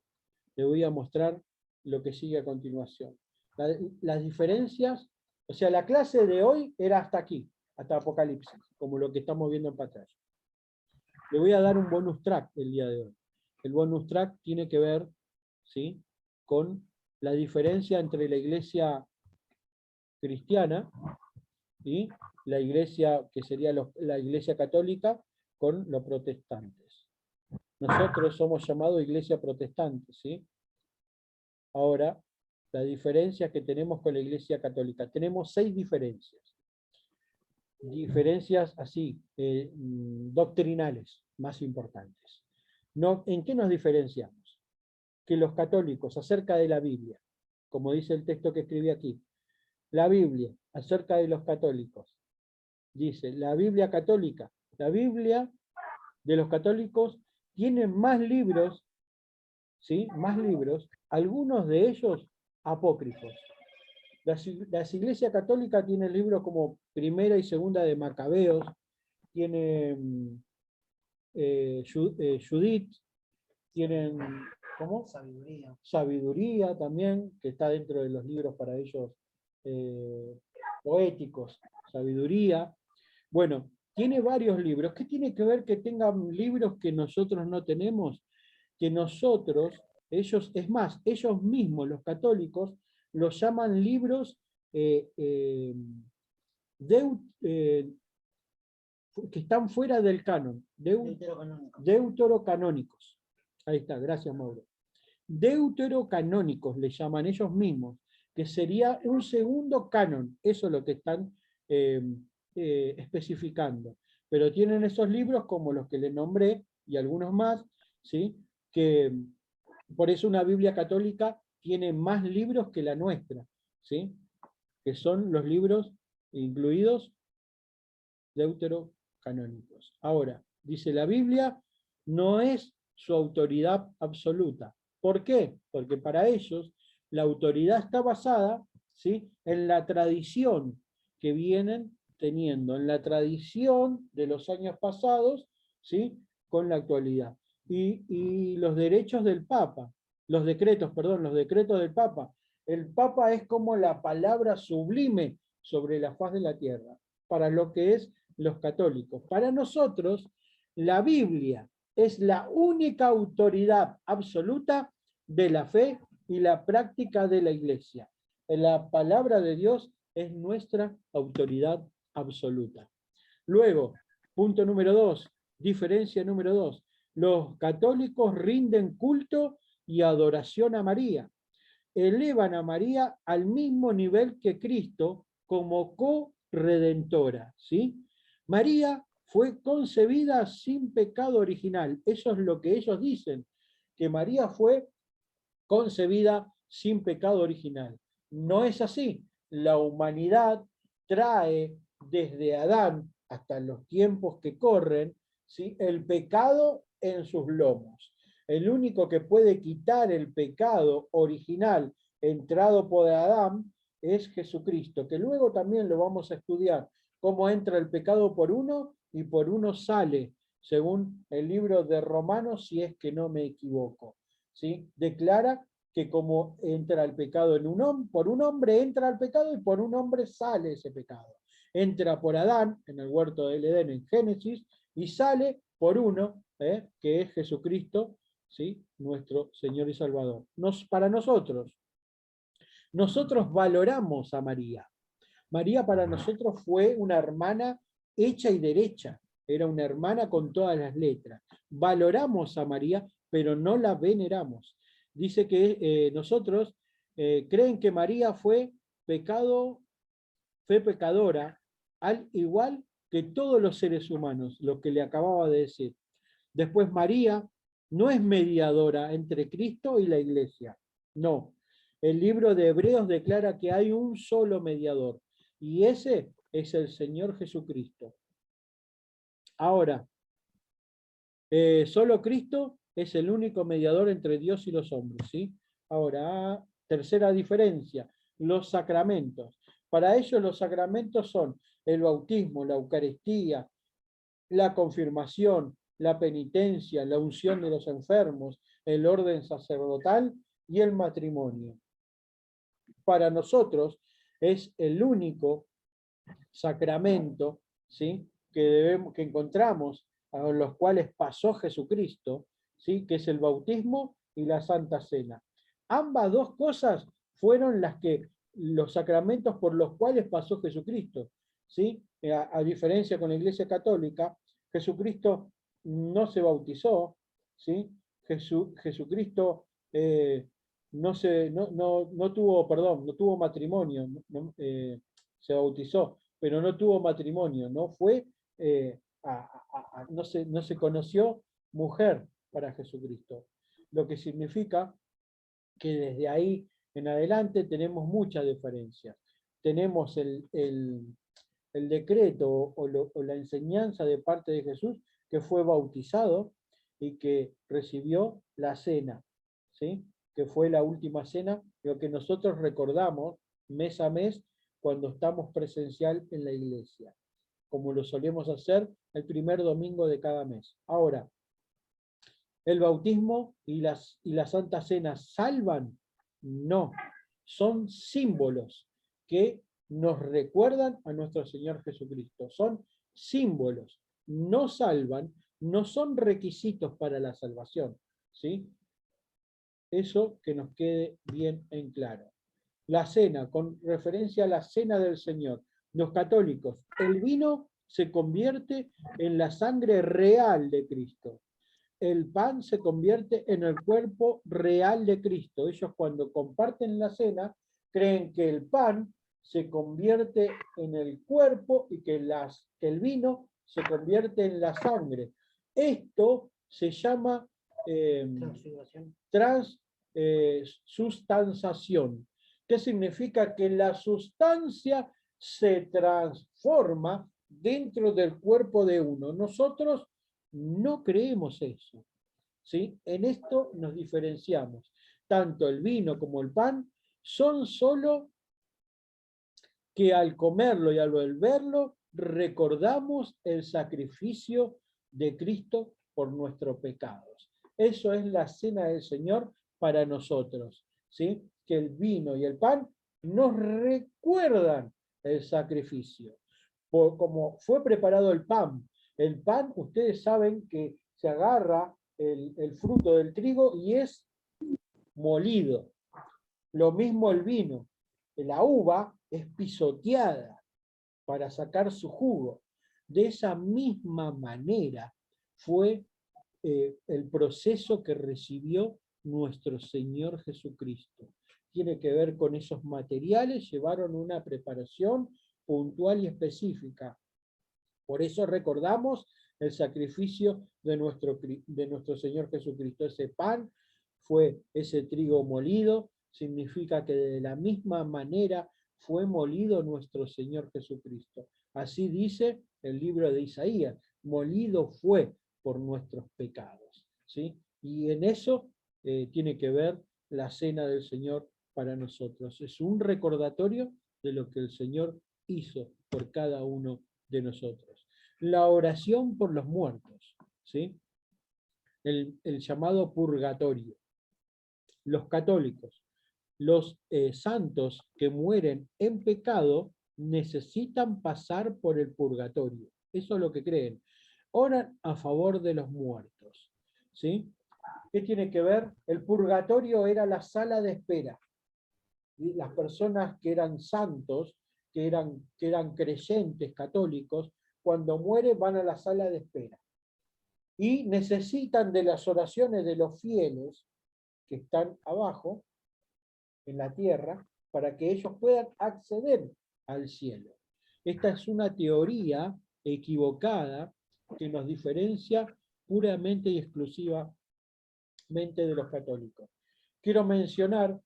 les voy a mostrar lo que sigue a continuación. Las diferencias, o sea, la clase de hoy era hasta aquí, hasta Apocalipsis, como lo que estamos viendo en pantalla. Le voy a dar un bonus track el día de hoy. El bonus track tiene que ver, ¿sí?, con la diferencia entre la iglesia cristiana y la iglesia, que sería la iglesia católica, con los protestantes. Nosotros somos llamados iglesia protestante, ¿sí? Ahora, la diferencia que tenemos con la iglesia católica. Tenemos 6 diferencias. Diferencias así, doctrinales, más importantes. No, ¿en qué nos diferenciamos? Que los católicos, acerca de la Biblia, como dice el texto que escribí aquí, la Biblia, acerca de los católicos, dice, la Biblia católica, la Biblia de los católicos tiene más libros, ¿sí? Más libros, algunos de ellos apócrifos. Las iglesias católicas tienen libros como Primera y Segunda de Macabeos, tienen Judith, tienen, ¿cómo? Sabiduría. Sabiduría también, que está dentro de los libros para ellos poéticos, sabiduría. Bueno, tiene varios libros. ¿Qué tiene que ver que tengan libros que nosotros no tenemos? Que nosotros, ellos, es más, ellos mismos, los católicos, los llaman libros que están fuera del canon, deuterocanónicos. Ahí está, gracias Mauro. Deuterocanónicos le llaman ellos mismos. que sería un segundo canon. Eso es lo que están especificando. Pero tienen esos libros como los que les nombré y algunos más, ¿sí? Que por eso una Biblia católica tiene más libros que la nuestra, ¿sí? Que son los libros incluidos deuterocanónicos. Ahora, dice la Biblia, no es su autoridad absoluta. ¿Por qué? Porque para ellos la autoridad está basada, ¿sí?, en la tradición que vienen teniendo, en la tradición de los años pasados, ¿sí?, con la actualidad. Y los derechos del Papa, los decretos del Papa. El Papa es como la palabra sublime sobre la faz de la tierra, para lo que es los católicos. Para nosotros, la Biblia es la única autoridad absoluta de la fe y la práctica de la Iglesia. La palabra de Dios es nuestra autoridad absoluta. Luego, punto número 2, diferencia número 2. Los católicos rinden culto y adoración a María. Elevan a María al mismo nivel que Cristo como co-redentora, ¿sí? María fue concebida sin pecado original. Eso es lo que ellos dicen, que María fue concebida sin pecado original. No es así. La humanidad trae desde Adán hasta los tiempos que corren, ¿sí?, el pecado en sus lomos. El único que puede quitar el pecado original entrado por Adán es Jesucristo, que luego también lo vamos a estudiar, cómo entra el pecado por uno y por uno sale, según el libro de Romanos, si es que no me equivoco, ¿sí? Declara que como entra el pecado por un hombre entra el pecado y por un hombre sale ese pecado. Entra por Adán en el huerto del Edén en Génesis y sale por uno, que es Jesucristo, ¿sí?, nuestro Señor y Salvador. Para nosotros valoramos a María. María para nosotros fue una hermana hecha y derecha, era una hermana con todas las letras. Valoramos a María, pero no la veneramos. Dice que nosotros creen que María fue pecadora, al igual que todos los seres humanos, lo que le acababa de decir. Después, María no es mediadora entre Cristo y la Iglesia. No. El libro de Hebreos declara que hay un solo mediador, y ese es el Señor Jesucristo. Ahora, solo Cristo es el único mediador entre Dios y los hombres, ¿sí? Ahora, tercera diferencia, los sacramentos. Para ellos los sacramentos son el bautismo, la Eucaristía, la confirmación, la penitencia, la unción de los enfermos, el orden sacerdotal y el matrimonio. Para nosotros es el único sacramento, ¿sí?, que encontramos, a los cuales pasó Jesucristo, ¿sí?, que es el bautismo y la Santa Cena. Ambas dos cosas fueron los sacramentos por los cuales pasó Jesucristo, ¿sí? A diferencia con la Iglesia Católica, Jesucristo no se bautizó, ¿sí? Jesucristo no tuvo matrimonio, se bautizó, pero no tuvo matrimonio, no fue, no se conoció mujer para Jesucristo, lo que significa que desde ahí en adelante tenemos muchas diferencias. Tenemos el decreto o la enseñanza de parte de Jesús, que fue bautizado y que recibió la cena, ¿sí?, que fue la última cena, lo que nosotros recordamos mes a mes cuando estamos presencial en la iglesia, como lo solemos hacer el primer domingo de cada mes. Ahora, ¿el bautismo y la Santa Cena salvan? No, son símbolos que nos recuerdan a nuestro Señor Jesucristo. Son símbolos, no salvan, no son requisitos para la salvación, ¿sí? Eso que nos quede bien en claro. La cena, con referencia a la cena del Señor. Los católicos, el vino se convierte en la sangre real de Cristo. El pan se convierte en el cuerpo real de Cristo. Ellos cuando comparten la cena, creen que el pan se convierte en el cuerpo y que el vino se convierte en la sangre. Esto se llama Transfiguración. transustanciación. ¿Qué significa? Que la sustancia se transforma dentro del cuerpo de uno. Nosotros no creemos eso, ¿sí? En esto nos diferenciamos. Tanto el vino como el pan son solo que al comerlo y al beberlo recordamos el sacrificio de Cristo por nuestros pecados. Eso es la cena del Señor para nosotros, ¿sí? Que el vino y el pan nos recuerdan el sacrificio. Como fue preparado el pan, ustedes saben que se agarra el fruto del trigo y es molido. Lo mismo el vino. La uva es pisoteada para sacar su jugo. De esa misma manera fue el proceso que recibió nuestro Señor Jesucristo. Tiene que ver con esos materiales, llevaron una preparación puntual y específica. Por eso recordamos el sacrificio de nuestro Señor Jesucristo. Ese pan fue ese trigo molido, significa que de la misma manera fue molido nuestro Señor Jesucristo. Así dice el libro de Isaías, molido fue por nuestros pecados, ¿sí? Y en eso tiene que ver la cena del Señor para nosotros. Es un recordatorio de lo que el Señor hizo por cada uno de nosotros. La oración por los muertos, ¿sí? El llamado purgatorio. Los católicos, los santos que mueren en pecado necesitan pasar por el purgatorio. Eso es lo que creen. Oran a favor de los muertos, ¿sí? ¿Qué tiene que ver? El purgatorio era la sala de espera. Las personas que eran santos, que eran creyentes católicos, cuando mueren van a la sala de espera. Y necesitan de las oraciones de los fieles que están abajo, en la tierra, para que ellos puedan acceder al cielo. Esta es una teoría equivocada que nos diferencia puramente y exclusivamente de los católicos. Quiero mencionar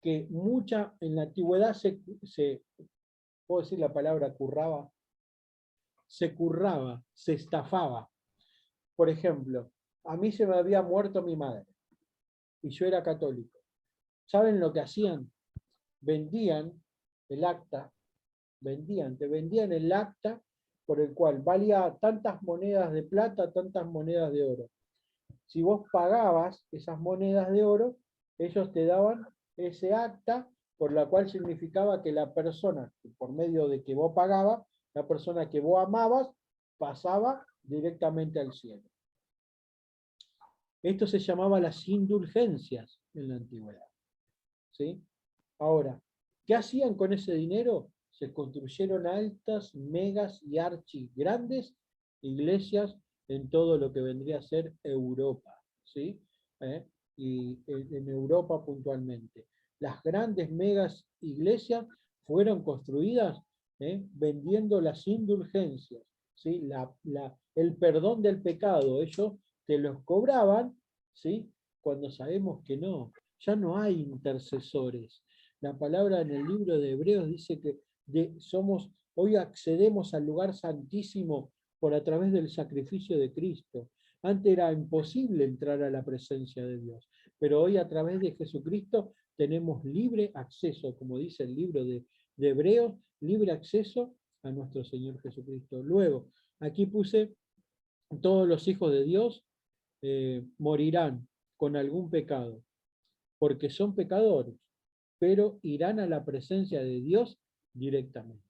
que en la antigüedad puedo decir la palabra curraba, se estafaba. Por ejemplo, a mí se me había muerto mi madre y yo era católico. ¿Saben lo que hacían? Vendían el acta, te vendían el acta por el cual valía tantas monedas de plata, tantas monedas de oro. Si vos pagabas esas monedas de oro, ellos te daban ese acta, por la cual significaba que la persona, por medio de que vos pagabas, la persona que vos amabas, pasaba directamente al cielo. Esto se llamaba las indulgencias en la antigüedad, ¿sí? Ahora, ¿qué hacían con ese dinero? Se construyeron altas, megas y archi grandes iglesias en todo lo que vendría a ser Europa, ¿sí? Y en Europa puntualmente. Las grandes megas iglesias fueron construidas vendiendo las indulgencias, ¿sí? El perdón del pecado. Ellos te los cobraban, ¿sí? Cuando sabemos que no, ya no hay intercesores. La palabra en el libro de Hebreos dice que hoy accedemos al lugar santísimo por a través del sacrificio de Cristo. Antes era imposible entrar a la presencia de Dios, pero hoy a través de Jesucristo tenemos libre acceso, como dice el libro de Hebreos, libre acceso a nuestro Señor Jesucristo. Luego, aquí puse, todos los hijos de Dios morirán con algún pecado, porque son pecadores, pero irán a la presencia de Dios directamente.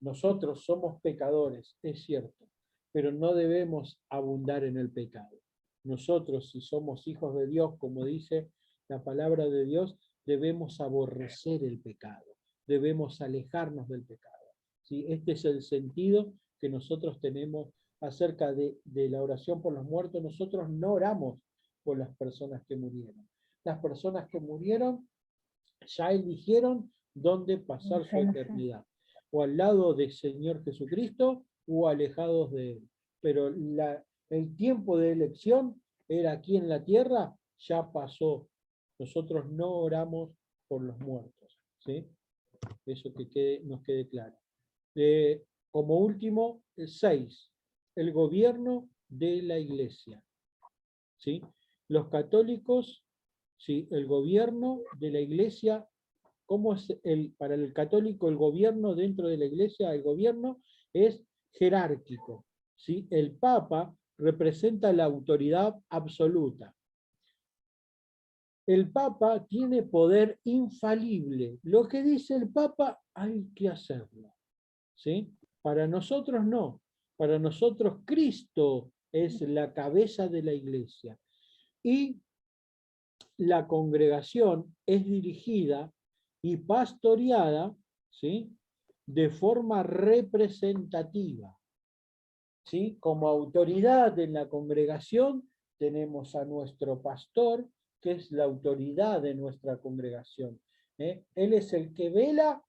Nosotros somos pecadores, es cierto, pero no debemos abundar en el pecado. Nosotros, si somos hijos de Dios, como dice la palabra de Dios, debemos aborrecer el pecado, debemos alejarnos del pecado. ¿Sí? Este es el sentido que nosotros tenemos acerca de la oración por los muertos. Nosotros no oramos por las personas que murieron. Las personas que murieron ya eligieron dónde pasar su eternidad, o al lado del Señor Jesucristo o alejados de Él. Pero el tiempo de elección era aquí en la tierra, ya pasó. Nosotros no oramos por los muertos, ¿sí? Eso que nos quede claro. Como último, 6, el gobierno de la Iglesia, ¿sí? Los católicos, ¿sí? El gobierno de la Iglesia, ¿cómo es para el católico el gobierno dentro de la Iglesia? El gobierno es jerárquico, ¿sí? El Papa representa la autoridad absoluta. El Papa tiene poder infalible. Lo que dice el Papa hay que hacerlo, ¿sí? Para nosotros no. Para nosotros Cristo es la cabeza de la Iglesia. Y la congregación es dirigida y pastoreada, ¿sí? De forma representativa, ¿sí? Como autoridad en la congregación tenemos a nuestro pastor, que es la autoridad de nuestra congregación. Él es el que vela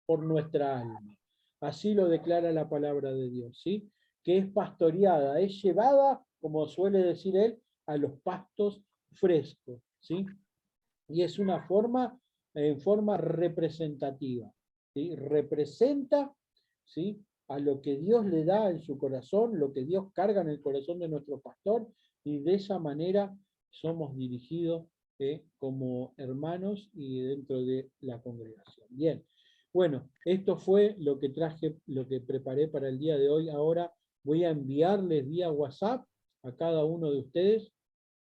por nuestra alma. Así lo declara la palabra de Dios, ¿sí? Que es pastoreada, es llevada, como suele decir él, a los pastos frescos, ¿sí? Y es una forma, en forma representativa, ¿sí? Representa, ¿sí? A lo que Dios le da en su corazón, lo que Dios carga en el corazón de nuestro pastor, y de esa manera somos dirigidos como hermanos y dentro de la congregación. Bien, bueno, esto fue lo que traje, lo que preparé para el día de hoy. Ahora voy a enviarles vía WhatsApp a cada uno de ustedes.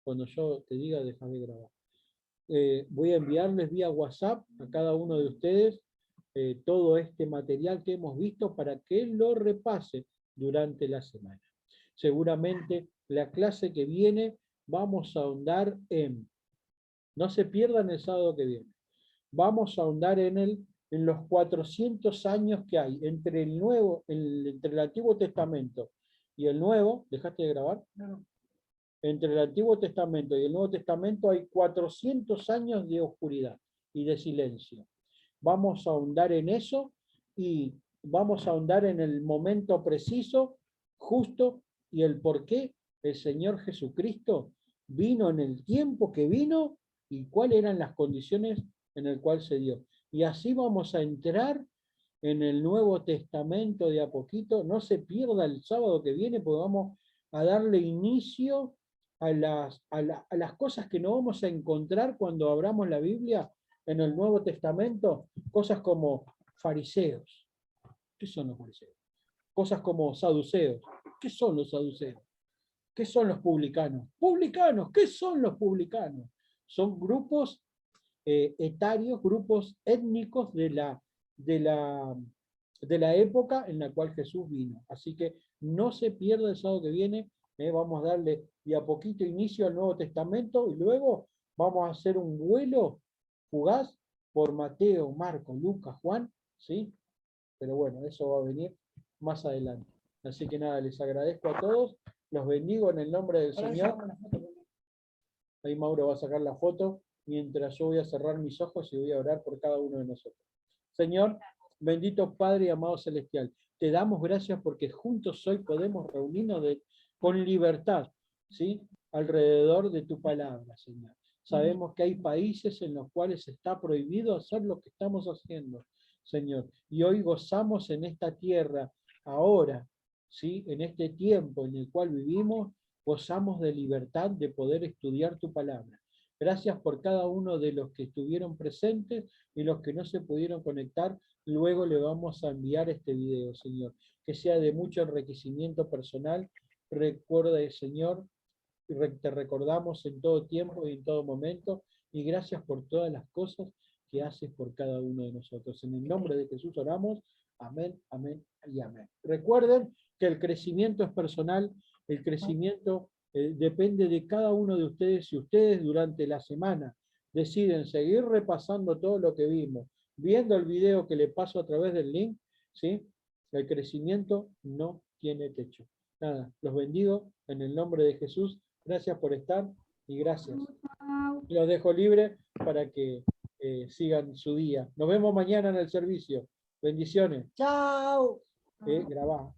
Cuando yo te diga, deja de grabar. Voy a enviarles vía WhatsApp a cada uno de ustedes todo este material que hemos visto para que lo repase durante la semana. Seguramente la clase que viene vamos a ahondar en, no se pierdan el sábado que viene, vamos a ahondar en los 400 años que hay entre entre el Antiguo Testamento y el Nuevo. ¿Dejaste de grabar? No. Entre el Antiguo Testamento y el Nuevo Testamento hay 400 años de oscuridad y de silencio. Vamos a ahondar en eso y vamos a ahondar en el momento preciso, justo, y el por qué el Señor Jesucristo vino en el tiempo que vino y cuáles eran las condiciones en el cual se dio. Y así vamos a entrar en el Nuevo Testamento de a poquito. No se pierda el sábado que viene, porque vamos a darle inicio a las cosas que no vamos a encontrar cuando abramos la Biblia en el Nuevo Testamento, cosas como fariseos. ¿Qué son los fariseos? Cosas como saduceos. ¿Qué son los saduceos? ¿Qué son los publicanos? Publicanos, ¿qué son los publicanos? Son grupos etarios, grupos étnicos de la época en la cual Jesús vino. Así que no se pierda el sábado que viene. Vamos a darle de a poquito inicio al Nuevo Testamento y luego vamos a hacer un vuelo fugaz por Mateo, Marcos, Lucas, Juan, ¿sí? Pero bueno, eso va a venir más adelante. Así que nada, les agradezco a todos, los bendigo en el nombre del Señor. Ahí Mauro va a sacar la foto, mientras yo voy a cerrar mis ojos y voy a orar por cada uno de nosotros. Señor, bendito Padre y amado Celestial, te damos gracias porque juntos hoy podemos reunirnos con libertad, ¿sí? Alrededor de tu palabra, Señor. Sabemos que hay países en los cuales está prohibido hacer lo que estamos haciendo, Señor. Y hoy gozamos en esta tierra, ahora, ¿sí? En este tiempo en el cual vivimos, gozamos de libertad de poder estudiar tu palabra. Gracias por cada uno de los que estuvieron presentes y los que no se pudieron conectar. Luego le vamos a enviar este video, Señor, que sea de mucho enriquecimiento personal. Recuerda, Señor, te recordamos en todo tiempo y en todo momento, y gracias por todas las cosas que haces por cada uno de nosotros. En el nombre de Jesús oramos. Amén, amén y amén. Recuerden que el crecimiento es personal, el crecimiento depende de cada uno de ustedes. Si ustedes durante la semana deciden seguir repasando todo lo que vimos, viendo el video que le paso a través del link, ¿sí? El crecimiento no tiene techo. Nada, los bendigo en el nombre de Jesús. Gracias por estar y gracias. Los dejo libre para que sigan su día. Nos vemos mañana en el servicio. Bendiciones. Chao. Grabá.